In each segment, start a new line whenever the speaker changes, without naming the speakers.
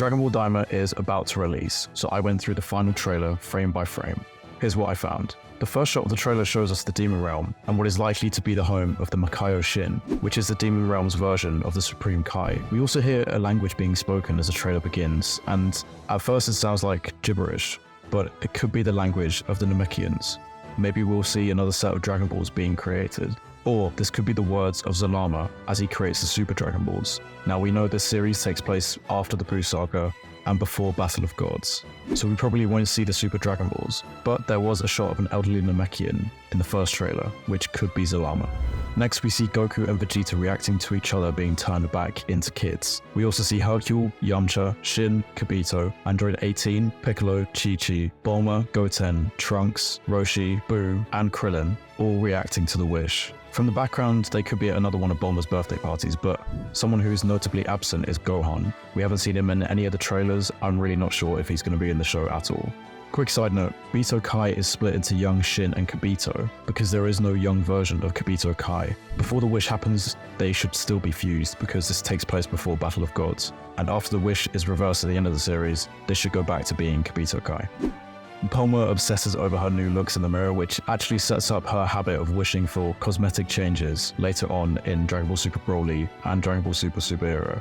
Dragon Ball Daima is about to release, so I went through the final trailer frame by frame. Here's what I found. The first shot of the trailer shows us the Demon Realm, and what is likely to be the home of the Makaio Shin, which is the Demon Realm's version of the Supreme Kai. We also hear a language being spoken as the trailer begins, and at first it sounds like gibberish, but it could be the language of the Namekians. Maybe we'll see another set of Dragon Balls being created. Or this could be the words of Zalama as he creates the Super Dragon Balls. Now we know this series takes place after the Buu Saga and before Battle of Gods, so we probably won't see the Super Dragon Balls, but there was a shot of an elderly Namekian in the first trailer, which could be Zalama. Next we see Goku and Vegeta reacting to each other being turned back into kids. We also see Hercule, Yamcha, Shin, Kibito, Android 18, Piccolo, Chi-Chi, Bulma, Goten, Trunks, Roshi, Buu, and Krillin all reacting to the wish. From the background, they could be at another one of Bulma's birthday parties, but someone who is notably absent is Gohan. We haven't seen him in any of the trailers. I'm really not sure if he's going to be in the show at all. Quick side note, Kibito Kai is split into young Shin and Kibito, because there is no young version of Kibito Kai. Before the wish happens, they should still be fused, because this takes place before Battle of Gods, and after the wish is reversed at the end of the series, they should go back to being Kibito Kai. Bulma obsesses over her new looks in the mirror, which actually sets up her habit of wishing for cosmetic changes later on in Dragon Ball Super Broly and Dragon Ball Super Superhero.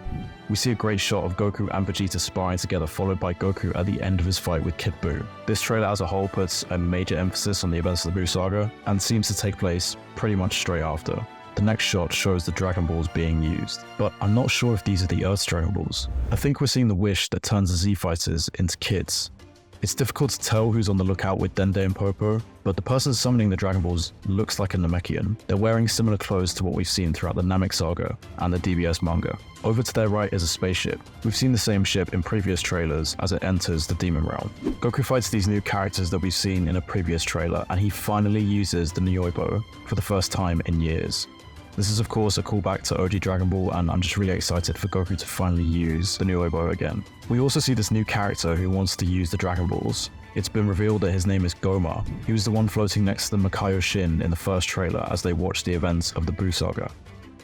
We see a great shot of Goku and Vegeta sparring together, followed by Goku at the end of his fight with Kid Buu. This trailer as a whole puts a major emphasis on the events of the Buu Saga and seems to take place pretty much straight after. The next shot shows the Dragon Balls being used, but I'm not sure if these are the Earth's Dragon Balls. I think we're seeing the wish that turns the Z Fighters into kids. It's difficult to tell who's on the lookout with Dende and Popo, but the person summoning the Dragon Balls looks like a Namekian. They're wearing similar clothes to what we've seen throughout the Namek Saga and the DBS manga. Over to their right is a spaceship. We've seen the same ship in previous trailers as it enters the Demon Realm. Goku fights these new characters that we've seen in a previous trailer, and he finally uses the Nyoibo for the first time in years. This is of course a callback to OG Dragon Ball, and I'm just really excited for Goku to finally use the Nyoibo again. We also see this new character who wants to use the Dragon Balls. It's been revealed that his name is Goma. He was the one floating next to the Makaio Shin in the first trailer as they watched the events of the Buu Saga.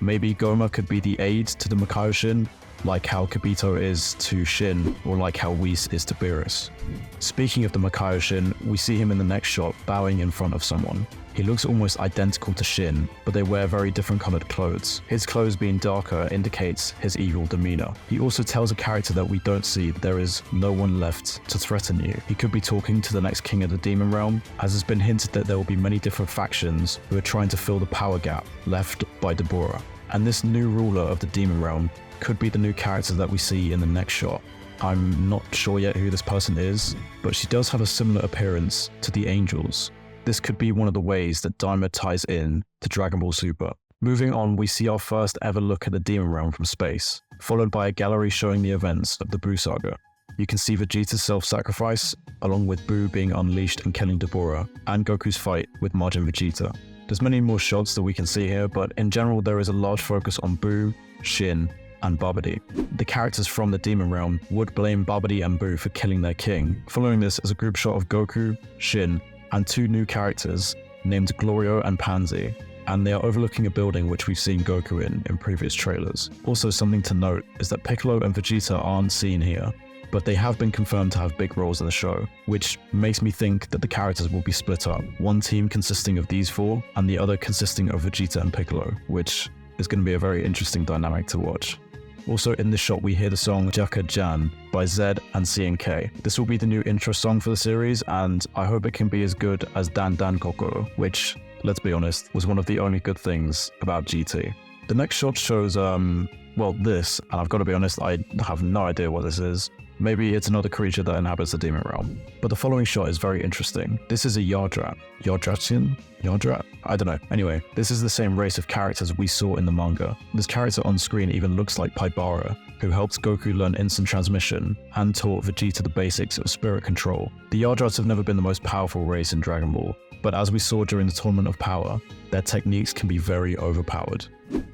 Maybe Goma could be the aide to the Makaio Shin, like how Kibito is to Shin, or like how Whis is to Beerus. Speaking of the Makaio Shin, we see him in the next shot bowing in front of someone. He looks almost identical to Shin, but they wear very different colored clothes. His clothes being darker indicates his evil demeanor. He also tells a character that we don't see that there is no one left to threaten you. He could be talking to the next king of the Demon Realm, as has been hinted that there will be many different factions who are trying to fill the power gap left by Deborah. And this new ruler of the Demon Realm could be the new character that we see in the next shot. I'm not sure yet who this person is, but she does have a similar appearance to the Angels. This could be one of the ways that Daima ties in to Dragon Ball Super. Moving on, we see our first ever look at the Demon Realm from space, followed by a gallery showing the events of the Buu Saga. You can see Vegeta's self-sacrifice, along with Buu being unleashed and killing Deborah, and Goku's fight with Majin Vegeta. There's many more shots that we can see here, but in general there is a large focus on Buu, Shin, and Babidi. The characters from the Demon Realm would blame Babidi and Buu for killing their king. Following this is a group shot of Goku, Shin, and two new characters named Glorio and Pansy, and they are overlooking a building which we've seen Goku in previous trailers. Also, something to note is that Piccolo and Vegeta aren't seen here, but they have been confirmed to have big roles in the show, which makes me think that the characters will be split up. One team consisting of these four, and the other consisting of Vegeta and Piccolo, which is going to be a very interesting dynamic to watch. Also in this shot we hear the song Jaka Jan by Zed and CNK. This will be the new intro song for the series, and I hope it can be as good as Dan Dan Kokoro, which, let's be honest, was one of the only good things about GT. The next shot shows, well, this, and I've got to be honest, I have no idea what this is. Maybe it's another creature that inhabits the Demon Realm. But the following shot is very interesting. This is a Yardrat. Yardratian? Yardrat? I don't know. Anyway, this is the same race of characters we saw in the manga. This character on screen even looks like Paibara, who helped Goku learn instant transmission and taught Vegeta the basics of spirit control. The Yardrats have never been the most powerful race in Dragon Ball, but as we saw during the Tournament of Power, their techniques can be very overpowered.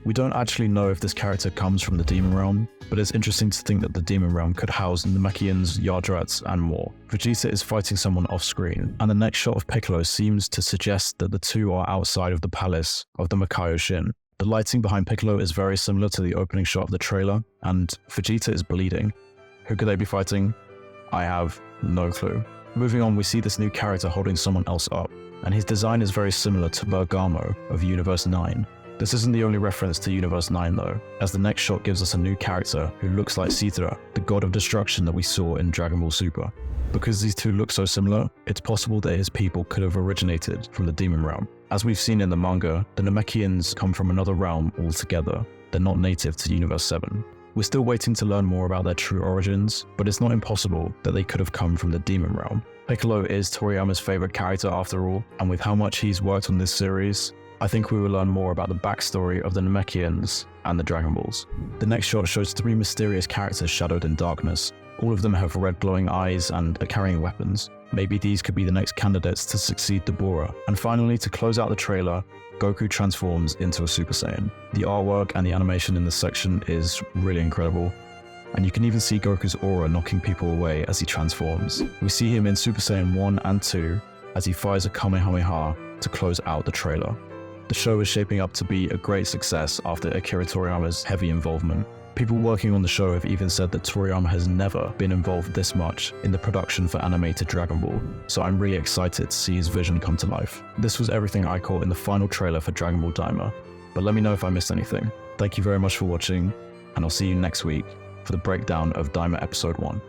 We don't actually know if this character comes from the Demon Realm, but it's interesting to think that the Demon Realm could house Namekians, Yardrats, and more. Vegeta is fighting someone off screen, and the next shot of Piccolo seems to suggest that the two are outside of the palace of the Makaio Shin. The lighting behind Piccolo is very similar to the opening shot of the trailer, and Vegeta is bleeding. Who could they be fighting? I have no clue. Moving on, we see this new character holding someone else up, and his design is very similar to Bergamo of Universe 9. This isn't the only reference to Universe 9 though, as the next shot gives us a new character who looks like Cithra, the god of destruction that we saw in Dragon Ball Super. Because these two look so similar, it's possible that his people could have originated from the demon realm. As we've seen in the manga, the Namekians come from another realm altogether. They're not native to Universe 7. We're still waiting to learn more about their true origins, but it's not impossible that they could have come from the demon realm. Piccolo is Toriyama's favorite character after all, and with how much he's worked on this series, I think we will learn more about the backstory of the Namekians and the Dragon Balls. The next shot shows 3 mysterious characters shadowed in darkness. All of them have red glowing eyes and are carrying weapons. Maybe these could be the next candidates to succeed Deborah. And finally, to close out the trailer, Goku transforms into a Super Saiyan. The artwork and the animation in this section is really incredible. And you can even see Goku's aura knocking people away as he transforms. We see him in Super Saiyan 1 and 2 as he fires a Kamehameha to close out the trailer. The show is shaping up to be a great success after Akira Toriyama's heavy involvement. People working on the show have even said that Toriyama has never been involved this much in the production for animated Dragon Ball, so I'm really excited to see his vision come to life. This was everything I caught in the final trailer for Dragon Ball Daima, but let me know if I missed anything. Thank you very much for watching, and I'll see you next week for the breakdown of Daima Episode 1.